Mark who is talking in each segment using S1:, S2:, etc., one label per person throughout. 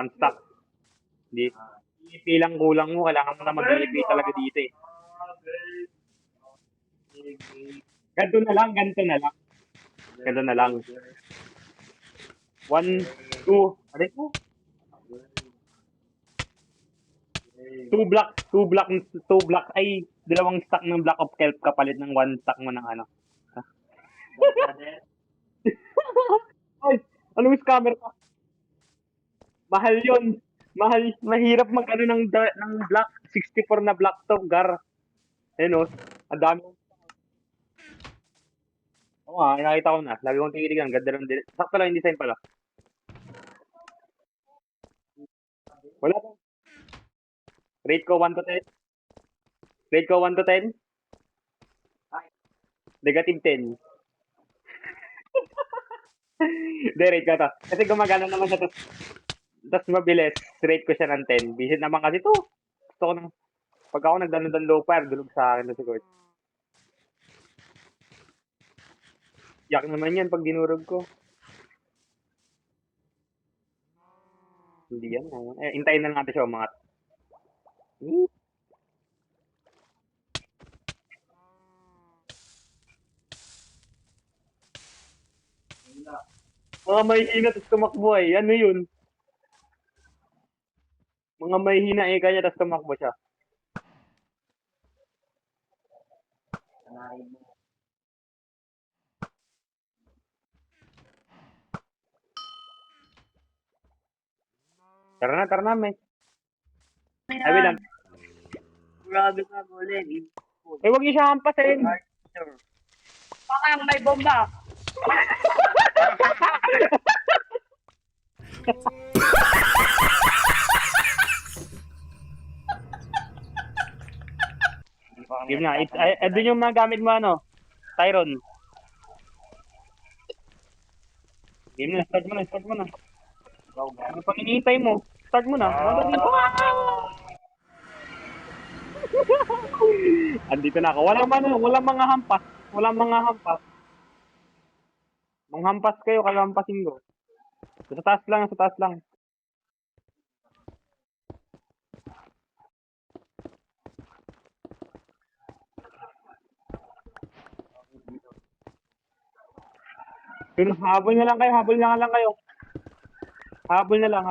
S1: Unstock. Hindi. EP lang kulang mo. Kailangan mo na mag-EP talaga dito eh. Ganito na lang. Ganito na lang. 1, 2. Ano po? 2 block ay dalawang stack ng block of kelp kapalit ng 1 stack mo ng ano. Ay, anong scammer ka? Mahal yun. Mahirap mag-ano ng block. 64 na block to, gar. Ayun o, ang dami. Oo nga, nakita ko na. Lagi kong tinitignan. Ganda ng sakto lang yung design pala. Wala pa. Rate ko 1 to 10. Rate ko 1 to 10. Negative 10. Hindi, rate ko to. Kasi gumagana naman siya to. Tapos mabilis. Rate ko siya ng 10. Visit naman kasi to. Gusto ko ng... Pag ako nagdano-dan low fire, dulog sa akin na si Kurt. Yak naman yan pag dinurog ko. Hindi yan. Eh, hintayin na natin siya umangat. Mga may hina tapos tumakbo eh. Ano yun? Mga may hina eh kanya tapos tumakbo siya. Tara na, may. Sabi lang.
S2: Grabe ka, Golem.
S1: Eh, wag niyo siya hampasin.
S2: Baka may bomba.
S1: Game na. Doon yung mga gamit mo ano. Tyron. Game na. Start mo na. Ano pang iniintay mo? Start mo na. Andito na ako. Walang mga hampas. Manghampas kayo, kalampasin ko. Sa taas lang. Pero habol na lang kayo. Habol na lang.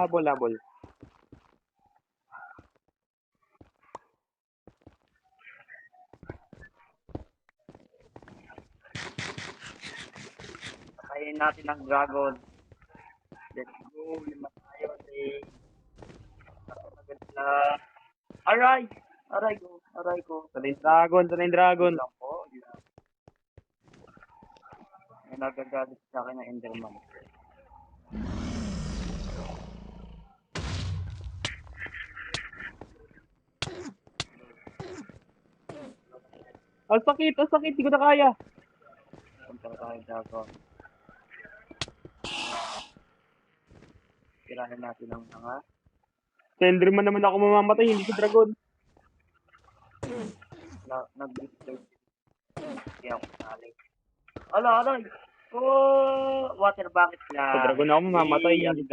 S2: Kainin natin ang dragon. Let's go. Lima tayo. Aray! Aray ko.
S1: Tuloy dragon.
S2: Lang po. May nagagalit sa akin ng Enderman.
S1: Ang sakit. Hindi ko na kaya.
S2: Punta tayo dragon. Tirahin natin ang mga
S1: Enderman naman ako mamamatay, hindi sa dragon.
S2: nag-display. Hindi ako sali. Aray! Oh! Water bucket na.
S1: Sa dragon ako mamamatay, hindi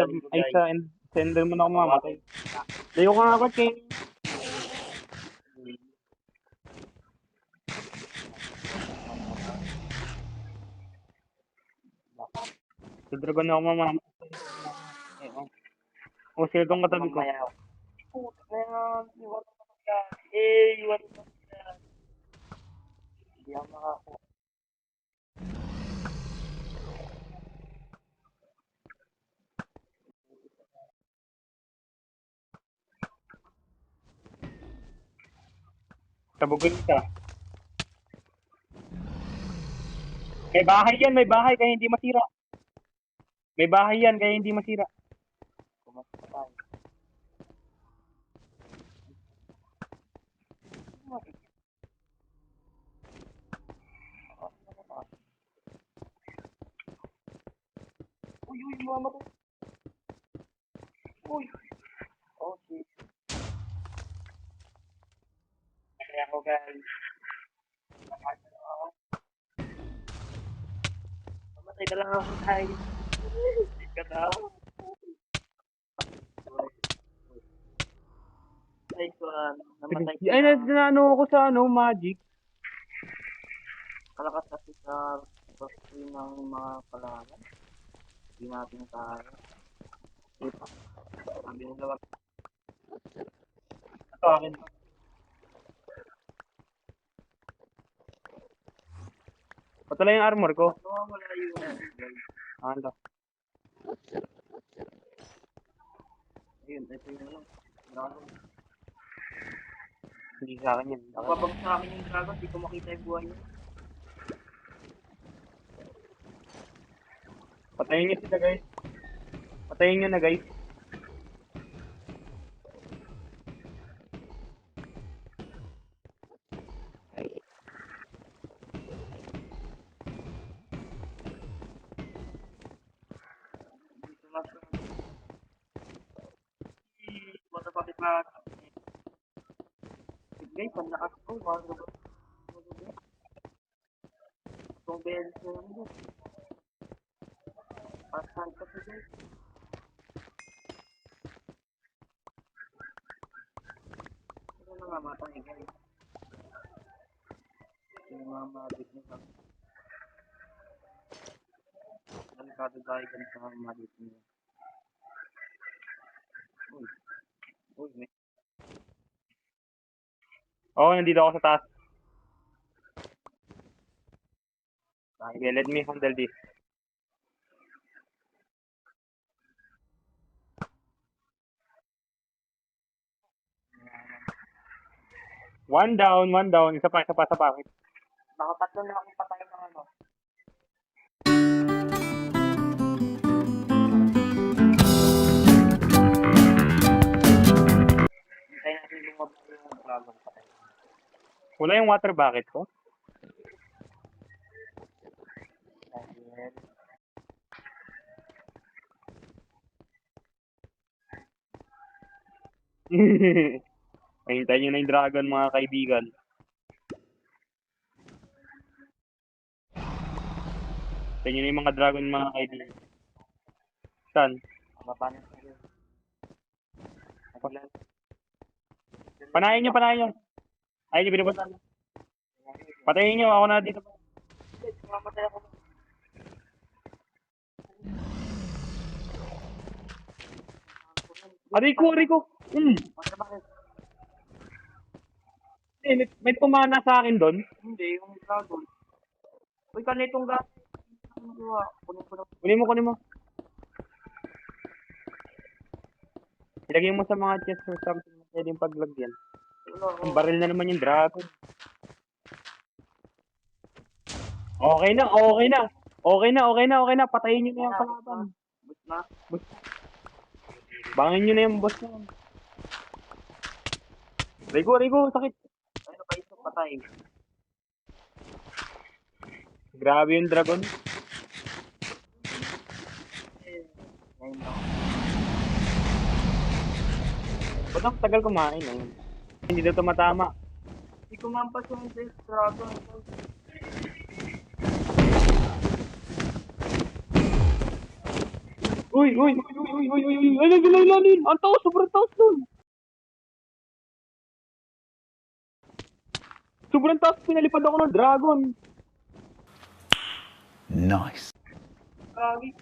S1: sa Enderman ako mamamatay. Layo ka nga, Kurt, Sa dragon ako mamamatay. O, sila tong katabi ko.
S2: Puta na yan. Iwan mo yan. Iwan mo yan. Hindi ako makakuha.
S1: Tabugon ka. May bahay kaya hindi masira. May bahay yan kaya hindi masira.
S2: Kumasta tayo. Uy, mama ko. Uy. Oh, shit. Kaya ako, guys. Mamatay na lang ako, guys. Hindi ka daw. namatay ko, namatay ko
S1: Ay,
S2: na
S1: ano ako sa Magic.
S2: kalakas kasi sa pagkakas ng mga kalaban. Hindi natin kaya. Sabi nila, wag
S1: Ito akin. Patala yung armor ko.
S2: wala yung
S1: Ano?
S2: ayun, ito yung ano. Dragon.
S1: Hindi sa akin yan.
S2: Babag sa akin yung dragon, di ko makita yung buhay niya.
S1: Patayin nyo sila guys. Patayin nyo na guys.
S2: Dito mas bota pa kita. Guys, ang lakas ko. Wala ba? Itong beses na lang guys. Pasan ka sa guys. Ano na nga matay guys. Yung mga mabit niya sa delikado tayo ganun sa mga mabit niya. Uy. Uy, may
S1: Oo, nandito ako sa taas.
S2: tayo.
S1: Okay, let me handle this. One down, one down. Isa pa, isa pa, isa pa.
S2: Nakatatlo na akong patay ng ano. Hintayin natin lumabas yung dragon patay.
S1: Wala yung water bucket ko.
S2: Dahil
S1: Hintayin nyo na yung dragon mga kaibigan. Hintayin nyo na yung mga dragon mga kaibigan. Saan?
S2: mababa na tayo. Naglan.
S1: Panahin nyo, panahin nyo. Ay, nyo pinupunta. Patayin nyo, ako na dito.
S2: Mamatay ako.
S1: Aray ko, aray ko.
S2: Bakit bakit?
S1: May pumana sa akin doon.
S2: Hindi, yung dragon. Uy, kanitong gas. Kunin ko na.
S1: Kunin mo, kunin mo. Ilagay mo sa mga chest or something na pwedeng paglagyan.
S2: Wala ako.
S1: Ang baril na naman yung dragon. Okay na, okay na. Okay na, okay na, okay na. Patayin nyo na yung kalaban.
S2: Bus na.
S1: Bangin nyo na yung boss na. Rigo, Rigo, sakit.
S2: Ano pa isa patay?
S1: Grabe yung dragon.
S2: Ngayon lang.
S1: Ba't ang tagal kumain eh? Hindi daw tumatama.
S2: Hindi ko mampas yung dragon.
S1: Uy, uy, uy, uy, uy, uy, uy, uy, ay, naglalalanin. Ang taos, sobrang taos nun. Sobrang taos, pinalipad ako ng dragon.
S3: Nice.
S2: Grabe.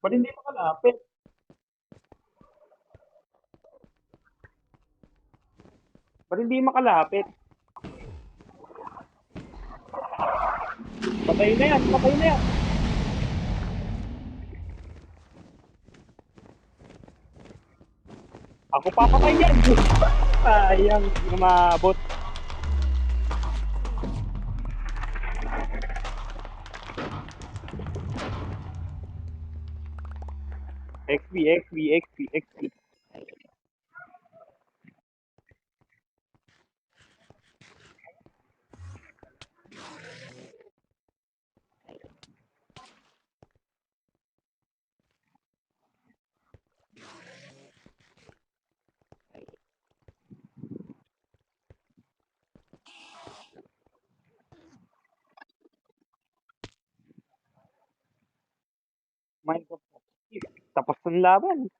S1: Ba't hindi makalapit? Ba't hindi makalapit? Patay na yan, patay na yan. Ako papatay yan. Sayang, hindi na maabot. XP, XP, XP, XP. Minecraft. Tapos ng laban.